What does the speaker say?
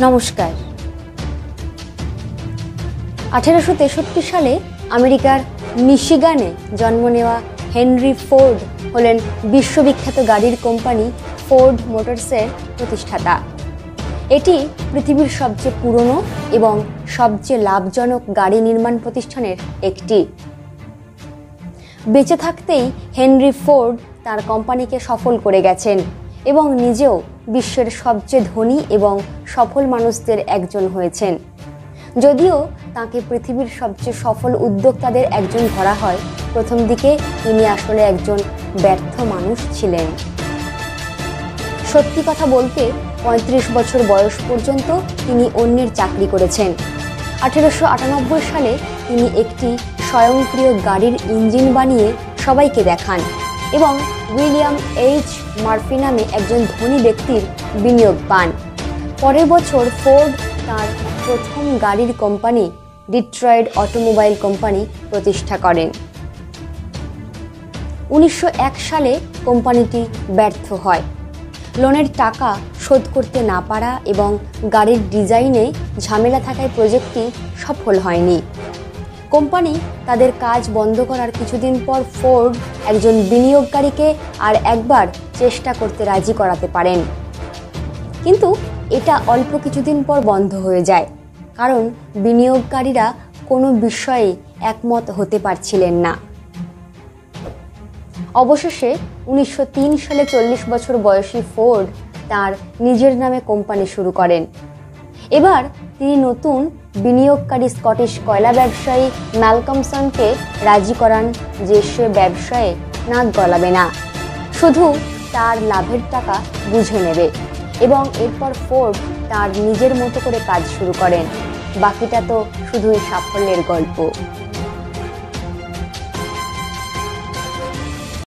নমস্কার। 1863 সালে আমেরিকার মিশিগানে জন্ম নেওয়া হেনরি ফোর্ড হলেন বিশ্ববিখ্যাত গাড়ির কোম্পানি ফোর্ড মোটরসের প্রতিষ্ঠাতা। এটি পৃথিবীর সবচেয়ে পুরনো এবং সবচেয়ে লাভজনক গাড়ি নির্মাণ প্রতিষ্ঠানের একটি। বেঁচে থাকতেই হেনরি ফোর্ড তার কোম্পানিকে সফল করে গেছেন এবং নিজেও বিশ্বের সবচেয়ে ধনী এবং সফল মানুষদের একজন হয়েছেন। যদিও তাকে পৃথিবীর সবচেয়ে সফল উদ্যোক্তাদের একজন ধরা হয়, প্রথম দিকে তিনি আসলে একজন ব্যর্থ মানুষ ছিলেন। সত্যি কথা বলতে 35 বছর বয়স পর্যন্ত তিনি অন্যের চাকরি করেছেন। 1898 সালে তিনি একটি স্বয়ংক্রিয় গাড়ির ইঞ্জিন বানিয়ে সবাইকে দেখান এবং উইলিয়াম এইচ মার্ফি নামে একজন ধনী ব্যক্তির বিনিয়োগ পান। পরের বছর ফোর্ড তার প্রথম গাড়ির কোম্পানি ডিট্রয়েট অটোমোবাইল কোম্পানি প্রতিষ্ঠা করেন। 1901 সালে কোম্পানিটি ব্যর্থ হয়। লোনের টাকা শোধ করতে না পারা এবং গাড়ির ডিজাইনে ঝামেলা থাকায় প্রজেক্টটি সফল হয়নি। কোম্পানি তাদের কাজ বন্ধ করার কিছুদিন পর ফোর্ড একজন বিনিয়োগকারীকে আর একবার চেষ্টা করতে রাজি করাতে পারেন, কিন্তু এটা অল্প কিছুদিন পর বন্ধ হয়ে যায়, কারণ বিনিয়োগকারীরা কোনো বিষয়ে একমত হতে পারছিলেন না। অবশেষে 1903 সালে 40 বছর বয়সী ফোর্ড তার নিজের নামে কোম্পানি শুরু করেন। এবার তিনি নতুন বিনিয়োগকারী স্কটিশ কয়লা ব্যবসায়ী ম্যালকমসনকে রাজি করান যে সে ব্যবসায়ে নাক গলাবে না, শুধু তার লাভের টাকা বুঝে নেবে, এবং এরপর ফোর্ড তার নিজের মতো করে কাজ শুরু করেন। বাকিটা তো শুধুই সাফল্যের গল্প।